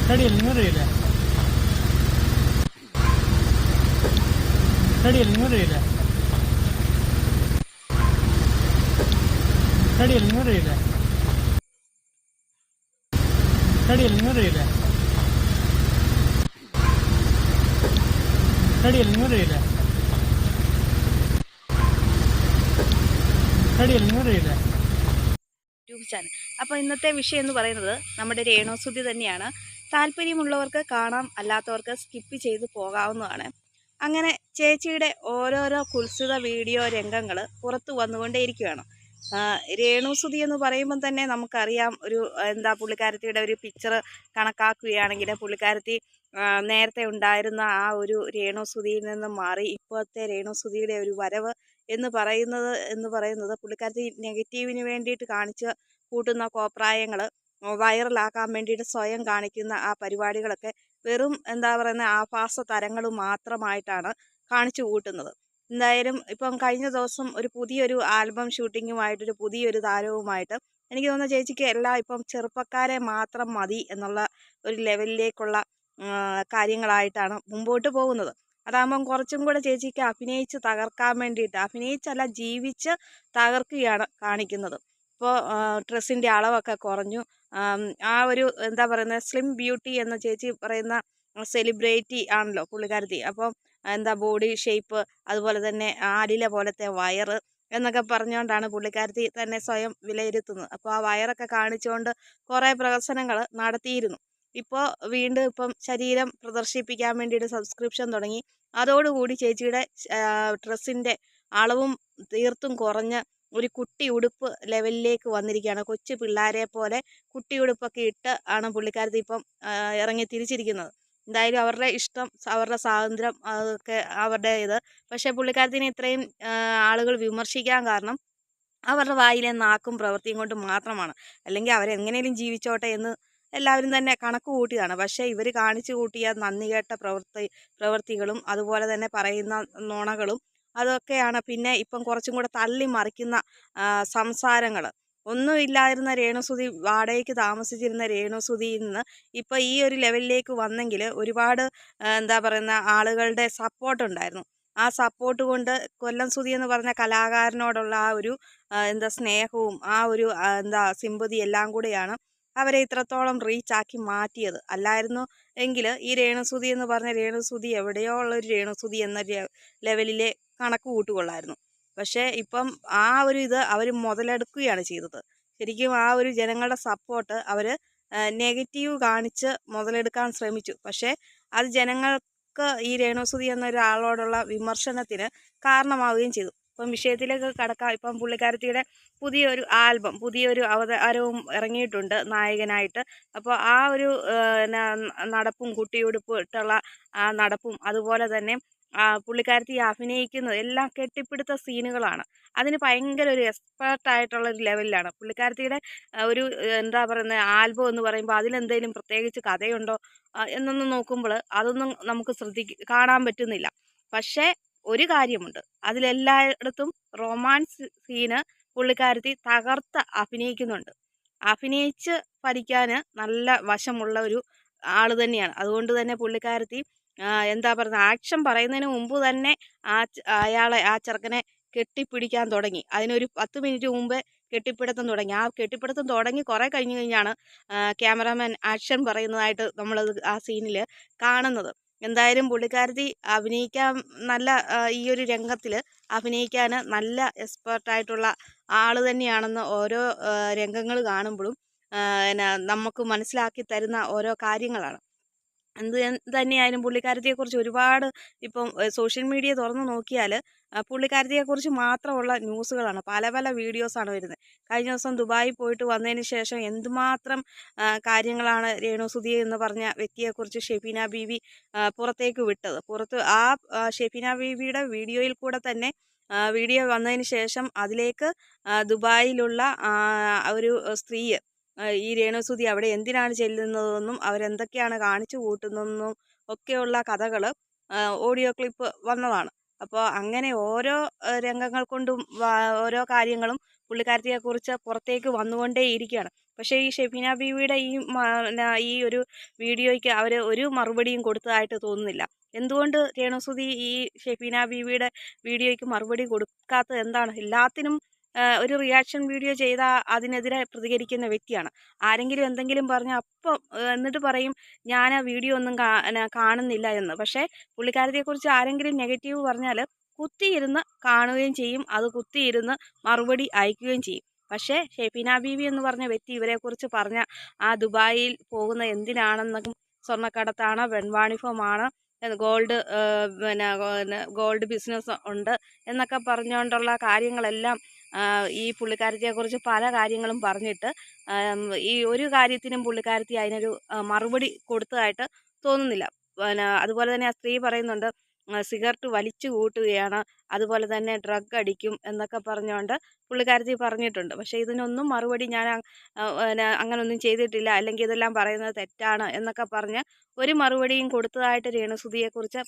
കടിയിൽ മുറിയില്ല കടിയിൽ മുറിയില്ല കടിയിൽ മുറിയില്ല കടിയിൽ മുറിയില്ല കടിയിൽ മുറിയില്ല കടിയിൽ മുറിയില്ല YouTube channel. അപ്പോൾ ഇന്നത്തെ വിഷയം എന്ന് പറയുന്നത് നമ്മുടെ രേണുസുതി തന്നെയാണ്. താല്പര്യമുള്ളവർക്ക് കാണാം, അല്ലാത്തവർക്ക് സ്കിപ്പ് ചെയ്ത് പോകാവുന്നതാണ്. അങ്ങനെ ചേച്ചിയുടെ ഓരോരോ കുത്സിത വീഡിയോ രംഗങ്ങൾ പുറത്തു വന്നുകൊണ്ടേയിരിക്കുകയാണ്. രേണുസുതി എന്ന് പറയുമ്പം തന്നെ നമുക്കറിയാം, ഒരു പുള്ളിക്കാരത്തിയുടെ ഒരു പിക്ചർ കണക്കാക്കുകയാണെങ്കിൽ പുള്ളിക്കാരത്തി നേരത്തെ ഉണ്ടായിരുന്ന ആ ഒരു രേണുസുതിയിൽ നിന്ന് മാറി ഇപ്പോഴത്തെ രേണുസുതിയുടെ ഒരു വരവ് എന്ന് പറയുന്നത് പുള്ളിക്കാരത്തി നെഗറ്റീവിന് വേണ്ടിയിട്ട് കാണിച്ച് കൂട്ടുന്ന കോപ്രായങ്ങൾ വൈറലാക്കാൻ വേണ്ടിയിട്ട് സ്വയം കാണിക്കുന്ന ആ പരിപാടികളൊക്കെ വെറും ആഭാസ തരങ്ങൾ മാത്രമായിട്ടാണ് കാണിച്ചു കൂട്ടുന്നത്. എന്തായാലും ഇപ്പം കഴിഞ്ഞ ദിവസം ഒരു പുതിയൊരു ആൽബം ഷൂട്ടിങ്ങുമായിട്ടൊരു പുതിയൊരു താരവുമായിട്ട് എനിക്ക് തോന്നുന്ന ചേച്ചിക്ക് എല്ലാം ഇപ്പം ചെറുപ്പക്കാരെ മാത്രം മതി എന്നുള്ള ഒരു ലെവലിലേക്കുള്ള കാര്യങ്ങളായിട്ടാണ് മുമ്പോട്ട് പോകുന്നത്. അതാകുമ്പം കുറച്ചും കൂടെ ചേച്ചിക്ക് അഭിനയിച്ച് തകർക്കാൻ വേണ്ടിയിട്ട്, അഭിനയിച്ചല്ല ജീവിച്ച് തകർക്കുകയാണ് കാണിക്കുന്നത്. ഇപ്പോൾ ഡ്രസ്സിൻ്റെ അളവൊക്കെ കുറഞ്ഞു. ആ ഒരു സ്ലിം ബ്യൂട്ടി എന്ന ചേച്ചി പറയുന്ന സെലിബ്രിറ്റി ആണല്ലോ പുള്ളിക്കാരത്തി. അപ്പം ബോഡി ഷേപ്പ്, അതുപോലെ തന്നെ ആലില പോലത്തെ വയറ് എന്നൊക്കെ പറഞ്ഞുകൊണ്ടാണ് പുള്ളിക്കാരത്തി തന്നെ സ്വയം വിലയിരുത്തുന്നത്. അപ്പോൾ ആ വയറൊക്കെ കാണിച്ചുകൊണ്ട് കുറേ പ്രഹസനങ്ങൾ നടത്തിയിരുന്നു. ഇപ്പോൾ വീണ്ടും ഇപ്പം ശരീരം പ്രദർശിപ്പിക്കാൻ വേണ്ടിയിട്ട് സബ്സ്ക്രിപ്ഷൻ തുടങ്ങി. അതോടുകൂടി ചേച്ചിയുടെ ഡ്രസ്സിൻ്റെ അളവും തീർത്തും കുറഞ്ഞ് ഒരു കുട്ടി ഉടുപ്പ് ലെവലിലേക്ക് വന്നിരിക്കുകയാണ്. കൊച്ചു പിള്ളേരെ പോലെ കുട്ടി ഉടുപ്പൊക്കെ ഇട്ട് ആണ് പുള്ളിക്കാരത്തി ഇപ്പം ഇറങ്ങി തിരിച്ചിരിക്കുന്നത്. എന്തായാലും അവരുടെ ഇഷ്ടം, അവരുടെ സ്വാതന്ത്ര്യം, അതൊക്കെ അവരുടെ ഇത്. പക്ഷേ പുള്ളിക്കാരത്തിനെ ഇത്രയും ആളുകൾ വിമർശിക്കാൻ കാരണം അവരുടെ വായിലെ നാക്കും പ്രവൃത്തിയും കൊണ്ട് മാത്രമാണ്. അല്ലെങ്കിൽ അവരെങ്ങനെയും ജീവിച്ചോട്ടെ എന്ന് എല്ലാവരും തന്നെ കണക്ക് കൂട്ടിയതാണ്. പക്ഷേ ഇവർ കാണിച്ചു കൂട്ടിയ നന്ദികെട്ട പ്രവൃത്തികളും അതുപോലെ തന്നെ പറയുന്ന നുണകളും അതൊക്കെയാണ് പിന്നെ ഇപ്പം കുറച്ചും കൂടെ തള്ളി മറിക്കുന്ന സംസാരങ്ങൾ. ഒന്നുമില്ലാതിരുന്ന രേണുസുതി, വാടകയ്ക്ക് താമസിച്ചിരുന്ന രേണുസുതിയിൽ നിന്ന് ഇപ്പോൾ ഈ ഒരു ലെവലിലേക്ക് വന്നെങ്കിൽ ഒരുപാട് ആളുകളുടെ സപ്പോർട്ടുണ്ടായിരുന്നു. ആ സപ്പോർട്ട് കൊണ്ട് കൊല്ലം സുധി എന്ന് പറഞ്ഞ കലാകാരനോടുള്ള ആ ഒരു സ്നേഹവും ആ ഒരു സിമ്പതി എല്ലാം കൂടെയാണ് അവരെ ഇത്രത്തോളം റീച്ചാക്കി മാറ്റിയത്. അല്ലായിരുന്നു എങ്കിൽ ഈ രേണുസുതി എന്ന് പറഞ്ഞ രേണുസുതി എവിടെയോ ഉള്ളൊരു രേണുസുതി എന്ന ലെവലിലെ കണക്ക് കൂട്ടുകൊള്ളായിരുന്നു. പക്ഷേ ഇപ്പം ആ ഒരു ഇത് അവർ മുതലെടുക്കുകയാണ് ചെയ്തത്. ശരിക്കും ആ ഒരു ജനങ്ങളുടെ സപ്പോർട്ട് അവർ നെഗറ്റീവ് കാണിച്ച് മുതലെടുക്കാൻ ശ്രമിച്ചു. പക്ഷേ അത് ജനങ്ങൾക്ക് ഈ രേണുസുതി എന്നൊരാളോടുള്ള വിമർശനത്തിന് കാരണമാവുകയും ചെയ്തു. ഇപ്പം വിഷയത്തിലേക്ക് കടക്കാം. ഇപ്പം പുള്ളിക്കാരത്തിയുടെ പുതിയൊരു ആൽബം, പുതിയൊരു അവതാരവും ഇറങ്ങിയിട്ടുണ്ട് നായകനായിട്ട്. അപ്പോൾ ആ ഒരു നടപ്പും കുട്ടിയുടുപ്പ് ഇട്ടുള്ള ആ നടപ്പും അതുപോലെ തന്നെ പുള്ളിക്കാരത്തി അഭിനയിക്കുന്നത് എല്ലാം കെട്ടിപ്പിടുത്ത സീനുകളാണ്. അതിന് ഭയങ്കര ഒരു എക്സ്പേർട്ടായിട്ടുള്ള ഒരു ലെവലിലാണ് പുള്ളിക്കാരത്തിയുടെ ഒരു ആൽബം എന്ന് പറയുമ്പോൾ അതിലെന്തെങ്കിലും പ്രത്യേകിച്ച് കഥയുണ്ടോ എന്നൊന്നും നോക്കുമ്പോൾ അതൊന്നും നമുക്ക് കാണാൻ പറ്റുന്നില്ല. പക്ഷേ ഒരു കാര്യമുണ്ട്, അതിലെല്ലായിടത്തും റൊമാൻസ് സീന് പുള്ളിക്കാരത്തി തകർത്ത് അഭിനയിക്കുന്നുണ്ട്. അഭിനയിച്ച് പഠിക്കാൻ നല്ല വശമുള്ള ഒരു ആൾ തന്നെയാണ്. അതുകൊണ്ട് തന്നെ പുള്ളിക്കാരത്തി ആക്ഷൻ പറയുന്നതിന് മുമ്പ് തന്നെ ആ ചെറുക്കനെ കെട്ടിപ്പിടിക്കാൻ തുടങ്ങി. അതിനൊരു 10 മിനിറ്റ് മുമ്പേ കെട്ടിപ്പിടുത്തം തുടങ്ങി. ആ കെട്ടിപ്പിടുത്തം തുടങ്ങി കുറേ കഴിഞ്ഞ് കഴിഞ്ഞാണ് ക്യാമറാമാൻ ആക്ഷൻ പറയുന്നതായിട്ട് നമ്മളത് ആ സീനിൽ കാണുന്നത്. എന്തായാലും പുള്ളിക്കാരത്തി അഭിനയിക്കാൻ നല്ല ഈ ഒരു രംഗത്തിൽ അഭിനയിക്കാൻ നല്ല എക്സ്പേർട്ടായിട്ടുള്ള ആൾ തന്നെയാണെന്ന് ഓരോ രംഗങ്ങൾ കാണുമ്പോഴും നമുക്ക് മനസ്സിലാക്കി തരുന്ന ഓരോ കാര്യങ്ങളാണ്. എന്ത് തന്നെയായാലും പുള്ളിക്കാരത്തിയെക്കുറിച്ച് ഒരുപാട് ഇപ്പം സോഷ്യൽ മീഡിയ തുറന്ന് നോക്കിയാൽ പുള്ളിക്കാരത്തിയെക്കുറിച്ച് മാത്രമുള്ള ന്യൂസുകളാണ്. പല പല വീഡിയോസാണ് വരുന്നത്. കഴിഞ്ഞ ദിവസം ദുബായിൽ പോയിട്ട് വന്നതിന് ശേഷം എന്തുമാത്രം കാര്യങ്ങളാണ് രേണുസുതി എന്ന് പറഞ്ഞ വ്യക്തിയെക്കുറിച്ച് ഷെഫീന ബീവി പുറത്തേക്ക് വിട്ടത്. ആ ഷെഫീന ബീവിയുടെ വീഡിയോയിൽ കൂടെ തന്നെ വീഡിയോ വന്നതിന് ശേഷം അതിലേക്ക് ദുബായിലുള്ള ഒരു സ്ത്രീ ഈ രേണുസുതി അവിടെ എന്തിനാണ് ചെല്ലുന്നതെന്നും അവരെന്തൊക്കെയാണ് കാണിച്ചു കൂട്ടുന്നതെന്നും ഒക്കെയുള്ള കഥകൾ ഓഡിയോ ക്ലിപ്പ് വന്നതാണ്. അപ്പോൾ അങ്ങനെ ഓരോ രംഗങ്ങൾ കൊണ്ടും ഓരോ കാര്യങ്ങളും പുള്ളിക്കാരത്തിയെക്കുറിച്ച് പുറത്തേക്ക് വന്നുകൊണ്ടേയിരിക്കുകയാണ്. പക്ഷേ ഈ ഷെഫീന ബീവിയുടെ ഈ ഒരു വീഡിയോയ്ക്ക് അവർ ഒരു മറുപടിയും കൊടുത്തതായിട്ട് തോന്നുന്നില്ല. എന്തുകൊണ്ട് രേണുസുതി ഈ ഷെഫീന ബീവിയുടെ വീഡിയോയ്ക്ക് മറുപടി കൊടുക്കാത്തത് എന്താണ്? എല്ലാത്തിനും ഒരു റിയാക്ഷൻ വീഡിയോ ചെയ്താൽ അതിനെതിരെ പ്രതികരിക്കുന്ന വ്യക്തിയാണ്. ആരെങ്കിലും എന്തെങ്കിലും പറഞ്ഞാൽ അപ്പം എന്നിട്ട് പറയും ഞാൻ ആ വീഡിയോ ഒന്നും കാണുന്നില്ല എന്ന്. പക്ഷേ പുള്ളിക്കാരത്തിയെക്കുറിച്ച് ആരെങ്കിലും നെഗറ്റീവ് പറഞ്ഞാൽ കുത്തിയിരുന്ന് കാണുകയും ചെയ്യും, അത് കുത്തിയിരുന്ന് മറുപടി അയക്കുകയും ചെയ്യും. പക്ഷേ ഷെഫീന ബീവി എന്ന് പറഞ്ഞ വ്യക്തി ഇവരെക്കുറിച്ച് പറഞ്ഞ ആ ദുബായിൽ പോകുന്ന എന്തിനാണെന്നും സ്വർണ്ണക്കടത്താണ്, പെൺവാണിഭമാണ്, ഗോൾഡ് ഗോൾഡ് ബിസിനസ് ഉണ്ട് എന്നൊക്കെ പറഞ്ഞുകൊണ്ടുള്ള കാര്യങ്ങളെല്ലാം ഈ പുള്ളിക്കാരത്തിയെക്കുറിച്ച് പല കാര്യങ്ങളും പറഞ്ഞിട്ട് ഈ ഒരു കാര്യത്തിനും പുള്ളിക്കാരത്തി അതിനൊരു മറുപടി കൊടുത്തതായിട്ട് തോന്നുന്നില്ല. അതുപോലെ തന്നെ ആ സ്ത്രീ പറയുന്നുണ്ട് സിഗരറ്റ് വലിച്ചു കൂട്ടുകയാണ്, അതുപോലെ തന്നെ ഡ്രഗ് അടിക്കും എന്നൊക്കെ പറഞ്ഞുകൊണ്ട് പുള്ളിക്കാരത്തി പറഞ്ഞിട്ടുണ്ട്. പക്ഷേ ഇതിനൊന്നും മറുപടി ഞാൻ അങ്ങനൊന്നും ചെയ്തിട്ടില്ല, അല്ലെങ്കിൽ ഇതെല്ലാം പറയുന്നത് തെറ്റാണ് എന്നൊക്കെ പറഞ്ഞ് ഒരു മറുപടിയും കൊടുത്തതായിട്ട് രേണുസുതിയെക്കുറിച്ച്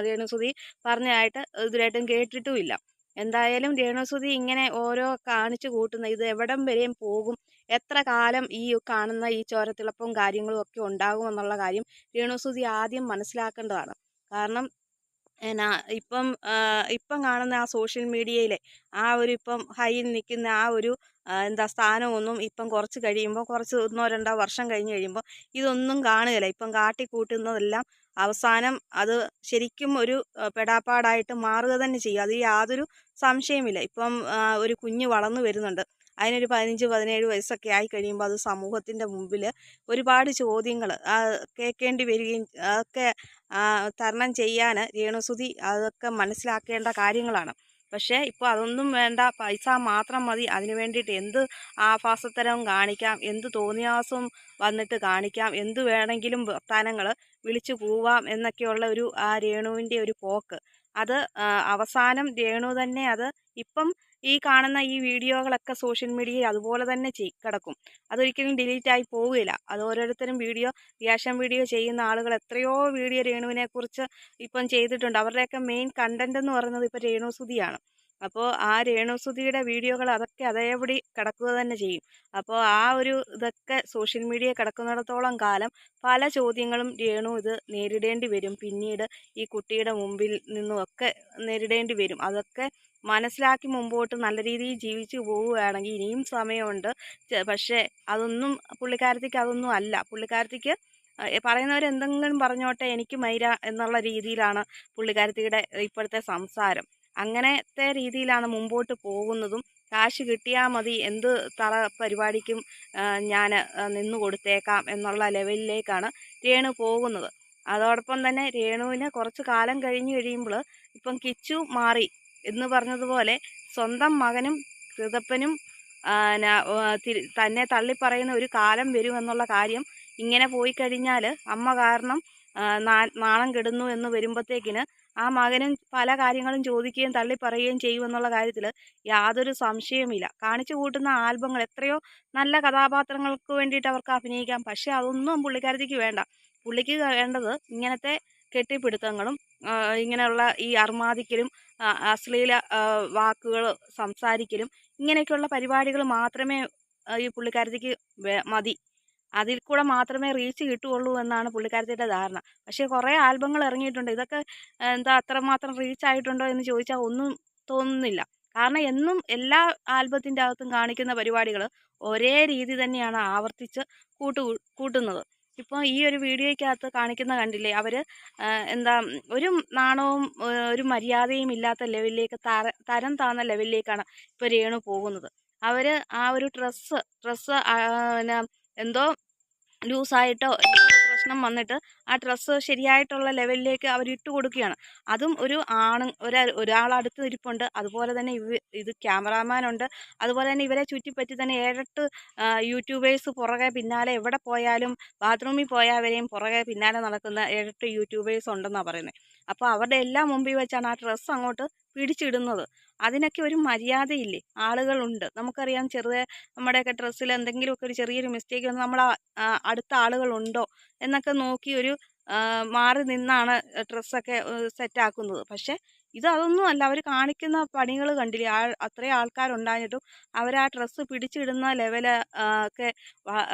രേണുസുതി പറഞ്ഞതായിട്ട് ഇതുവരെയായിട്ടും കേട്ടിട്ടുമില്ല. എന്തായാലും രേണുസുതി ഇങ്ങനെ ഓരോ കാണിച്ചു കൂട്ടുന്ന ഇത് എവിടം വരെയും പോകും, എത്ര കാലം ഈ കാണുന്ന ഈ ചോരത്തിളപ്പും കാര്യങ്ങളും ഒക്കെ ഉണ്ടാകുമെന്നുള്ള കാര്യം രേണുസുതി ആദ്യം മനസ്സിലാക്കേണ്ടതാണ്. കാരണം എന്നാ ഇപ്പം കാണുന്ന ആ സോഷ്യൽ മീഡിയയിലെ ആ ഒരു ഇപ്പം ഹൈയിൽ നിൽക്കുന്ന ആ ഒരു എന്താ സ്ഥാനമൊന്നും ഇപ്പം കുറച്ച് കഴിയുമ്പോൾ, കുറച്ച് 1-2 വർഷം കഴിഞ്ഞ് കഴിയുമ്പോൾ ഇതൊന്നും കാണുകയില്ല. ഇപ്പം കാട്ടിക്കൂട്ടുന്നതെല്ലാം അവസാനം അത് ശരിക്കും ഒരു പെടാപ്പാടായിട്ട് മാറുക തന്നെ ചെയ്യും. അത് യാതൊരു സംശയമില്ല. ഇപ്പം ഒരു കുഞ്ഞ് വളർന്നു വരുന്നുണ്ട്. അതിനൊരു 15-17 വയസ്സൊക്കെ ആയി കഴിയുമ്പോൾ അത് സമൂഹത്തിൻ്റെ മുമ്പിൽ ഒരുപാട് ചോദ്യങ്ങൾ കേൾക്കേണ്ടി വരികയും അതൊക്കെ തരണം ചെയ്യാൻ രേണുസുതി അതൊക്കെ മനസ്സിലാക്കേണ്ട കാര്യങ്ങളാണ്. പക്ഷേ ഇപ്പോൾ അതൊന്നും വേണ്ട, പൈസ മാത്രം മതി, അതിന് വേണ്ടിയിട്ട് എന്ത് ആഭാസത്തരവും കാണിക്കാം, എന്ത് തോന്നിയാസവും വന്നിട്ട് കാണിക്കാം, എന്ത് വേണമെങ്കിലും വർത്താനങ്ങൾ വിളിച്ചു പോവാം എന്നൊക്കെയുള്ള ഒരു ആ രേണുവിൻ്റെ ഒരു പോക്ക്, അത് അവസാനം രേണു തന്നെ അത് ഇപ്പം ഈ കാണുന്ന ഈ വീഡിയോകളൊക്കെ സോഷ്യൽ മീഡിയയിൽ അതുപോലെ തന്നെ കിടക്കും. അതൊരിക്കലും ഡിലീറ്റ് ആയി പോവുകയില്ല. അത് ഓരോരുത്തരും റിയാക്ഷൻ വീഡിയോ ചെയ്യുന്ന ആളുകൾ എത്രയോ വീഡിയോ രേണുവിനെക്കുറിച്ച് ഇപ്പം ചെയ്തിട്ടുണ്ട്. അവരുടെയൊക്കെ മെയിൻ കണ്ടന്റ് എന്ന് പറയുന്നത് ഇപ്പോൾ രേണുസുതിയാണ്. അപ്പോൾ ആ രേണുസുതിയുടെ വീഡിയോകൾ അതൊക്കെ അതേപടി കിടക്കുക തന്നെ ചെയ്യും. അപ്പോൾ ആ ഒരു ഇതൊക്കെ സോഷ്യൽ മീഡിയ കിടക്കുന്നിടത്തോളം കാലം പല ചോദ്യങ്ങളും രേണു ഇത് നേരിടേണ്ടി വരും. പിന്നീട് ഈ കുട്ടിയുടെ മുമ്പിൽ നിന്നുമൊക്കെ നേരിടേണ്ടി വരും. അതൊക്കെ മനസ്സിലാക്കി മുമ്പോട്ട് നല്ല രീതിയിൽ ജീവിച്ചു പോവുകയാണെങ്കിൽ ഇനിയും സമയമുണ്ട്. പക്ഷേ അതൊന്നും പുള്ളിക്കാരത്തിക്ക് അതൊന്നും അല്ല. പുള്ളിക്കാരത്തിക്ക് പറയുന്നവരെന്തെങ്കിലും പറഞ്ഞോട്ടെ, എനിക്ക് മൈര എന്നുള്ള രീതിയിലാണ് പുള്ളിക്കാരത്തിയുടെ ഇപ്പോഴത്തെ സംസാരം. അങ്ങനത്തെ രീതിയിലാണ് മുമ്പോട്ട് പോകുന്നതും. കാശ് കിട്ടിയാൽ മതി, എന്ത് പരിപാടിക്കും ഞാൻ നിന്ന് കൊടുത്തേക്കാം എന്നുള്ള ലെവലിലേക്കാണ് രേണു പോകുന്നത്. അതോടൊപ്പം തന്നെ രേണുവിന് കുറച്ച് കാലം കഴിഞ്ഞ് കഴിയുമ്പോൾ ഇപ്പം കിച്ചു മാറി എന്ന് പറഞ്ഞതുപോലെ സ്വന്തം മകനും കൃതപ്പനും തന്നെ തള്ളിപ്പറയുന്ന ഒരു കാലം വരുമെന്നുള്ള കാര്യം ഇങ്ങനെ പോയി കഴിഞ്ഞാൽ അമ്മ കാരണം നാണം കെടുന്നു എന്ന് വരുമ്പോഴത്തേക്കിന് ആ മകനും പല കാര്യങ്ങളും ചോദിക്കുകയും തള്ളിപ്പറയുകയും ചെയ്യുമെന്നുള്ള കാര്യത്തിൽ യാതൊരു സംശയവുമില്ല. കാണിച്ചു കൂട്ടുന്ന ആൽബങ്ങൾ എത്രയോ നല്ല കഥാപാത്രങ്ങൾക്ക് വേണ്ടിയിട്ട് അവർക്ക് അഭിനയിക്കാം. പക്ഷേ അതൊന്നും പുള്ളിക്കാരത്തിക്ക് വേണ്ട. പുള്ളിക്ക് വേണ്ടത് ഇങ്ങനത്തെ കെട്ടിപ്പിടുത്തങ്ങളും ഇങ്ങനെയുള്ള ഈ അർമാദിക്കലും അശ്ലീല വാക്കുകൾ സംസാരിക്കലും ഇങ്ങനെയൊക്കെയുള്ള പരിപാടികൾ മാത്രമേ ഈ പുള്ളിക്കാരത്തിക്ക് മതി. അതിൽ കൂടെ മാത്രമേ റീച്ച് കിട്ടുകയുള്ളൂ എന്നാണ് പുള്ളിക്കാരത്തിയുടെ ധാരണ. പക്ഷേ കുറേ ആൽബങ്ങൾ ഇറങ്ങിയിട്ടുണ്ട്. ഇതൊക്കെ എന്താ അത്രമാത്രം റീച്ച് ആയിട്ടുണ്ടോ എന്ന് ചോദിച്ചാൽ ഒന്നും തോന്നുന്നില്ല. കാരണം എന്നും എല്ലാ ആൽബത്തിൻ്റെ അകത്തും കാണിക്കുന്ന പരിപാടികൾ ഒരേ രീതി തന്നെയാണ് ആവർത്തിച്ച് കൂട്ടുന്നത്. ഇപ്പോൾ ഈ ഒരു വീഡിയോയ്ക്കകത്ത് കാണിക്കുന്ന കണ്ടില്ലേ, അവർ എന്താ ഒരു നാണവും ഒരു മര്യാദയും ഇല്ലാത്ത ലെവലിലേക്ക് തരം താഴ്ന്ന ലെവലിലേക്കാണ് ഇപ്പോൾ രേണു പോകുന്നത്. അവർ ആ ഒരു ഡ്രസ്സ് എന്തോ ലൂസായിട്ടോ എന്തോ പ്രശ്നം വന്നിട്ട് ആ ഡ്രസ്സ് ശരിയായിട്ടുള്ള ലെവലിലേക്ക് അവർ ഇട്ട് കൊടുക്കുകയാണ്. അതും ഒരാളടുത്ത് ഇരിപ്പുണ്ട്. അതുപോലെ തന്നെ ഇത് ക്യാമറാമാനുണ്ട്. അതുപോലെ തന്നെ ഇവരെ ചുറ്റിപ്പറ്റി തന്നെ 7-8 യൂട്യൂബേഴ്സ് പുറകെ പിന്നാലെ എവിടെ പോയാലും ബാത്റൂമിൽ പോയവരെയും പുറകെ പിന്നാലെ നടക്കുന്ന 7-8 യൂട്യൂബേഴ്സ് ഉണ്ടെന്നാണ് പറയുന്നത്. അപ്പോൾ അവരുടെ എല്ലാം മുമ്പിൽ വെച്ചാണ് ആ ഡ്രസ്സ് അങ്ങോട്ട് പിടിച്ചിടുന്നത്. അതിനൊക്കെ ഒരു മര്യാദയില്ലേ? ആളുകളുണ്ട്, നമുക്കറിയാം. നമ്മുടെയൊക്കെ ഡ്രസ്സിൽ എന്തെങ്കിലുമൊക്കെ ഒരു ചെറിയൊരു മിസ്റ്റേക്ക് വന്ന് നമ്മൾ അടുത്ത ആളുകളുണ്ടോ എന്നൊക്കെ നോക്കി ഒരു മാറി നിന്നാണ് ഡ്രസ്സൊക്കെ സെറ്റാക്കുന്നത്. പക്ഷേ അതൊന്നും അല്ല. അവർ കാണിക്കുന്ന പണികൾ കണ്ടില്ലേ? അത്രയും ആൾക്കാരുണ്ടായിട്ടും അവരാ ഡ്രസ്സ് പിടിച്ചിടുന്ന ലെവല് ഒക്കെ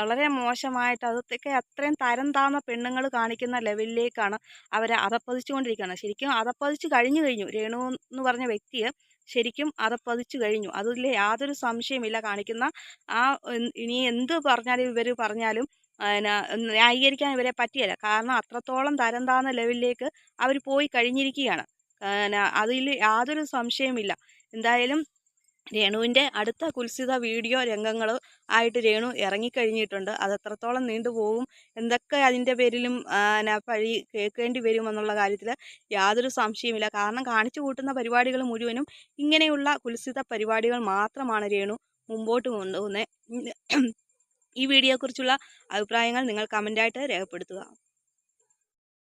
വളരെ മോശമായിട്ട് അതൊക്കെ അത്രയും തരം താഴ്ന്ന പെണ്ണുങ്ങൾ കാണിക്കുന്ന ലെവലിലേക്കാണ് അവർ അധപ്പതിച്ചുകൊണ്ടിരിക്കുകയാണ്. ശരിക്കും അധപ്പതിച്ച് കഴിഞ്ഞു. രേണു എന്ന് പറഞ്ഞ വ്യക്തിയെ ശരിക്കും അധപ്പതിച്ചു കഴിഞ്ഞു. അതിൽ യാതൊരു സംശയമില്ല. കാണിക്കുന്ന ആ ഇനി എന്ത് പറഞ്ഞാലും ഇവർ പറഞ്ഞാലും ന്യായീകരിക്കാൻ ഇവരെ പറ്റിയല്ല. കാരണം അത്രത്തോളം തരം താഴ്ന്ന ലെവലിലേക്ക് അവർ പോയി കഴിഞ്ഞിരിക്കുകയാണ്. അതിൽ യാതൊരു സംശയമില്ല. എന്തായാലും രേണുവിൻ്റെ അടുത്ത കുൽസിത വീഡിയോ രംഗങ്ങൾ ആയിട്ട് രേണു ഇറങ്ങിക്കഴിഞ്ഞിട്ടുണ്ട്. അത് എത്രത്തോളം നീണ്ടുപോകും, എന്തൊക്കെ അതിൻ്റെ പേരിലും പഴി കേൾക്കേണ്ടി വരുമെന്നുള്ള കാര്യത്തിൽ യാതൊരു സംശയമില്ല. കാരണം കാണിച്ചു കൂട്ടുന്ന പരിപാടികൾ മുഴുവനും ഇങ്ങനെയുള്ള കുൽസിത പരിപാടികൾ മാത്രമാണ് രേണു മുമ്പോട്ട് കൊണ്ടുപോകുന്നത്. ഈ വീഡിയോയെക്കുറിച്ചുള്ള അഭിപ്രായങ്ങൾ നിങ്ങൾ കമൻ്റായിട്ട് രേഖപ്പെടുത്തുക.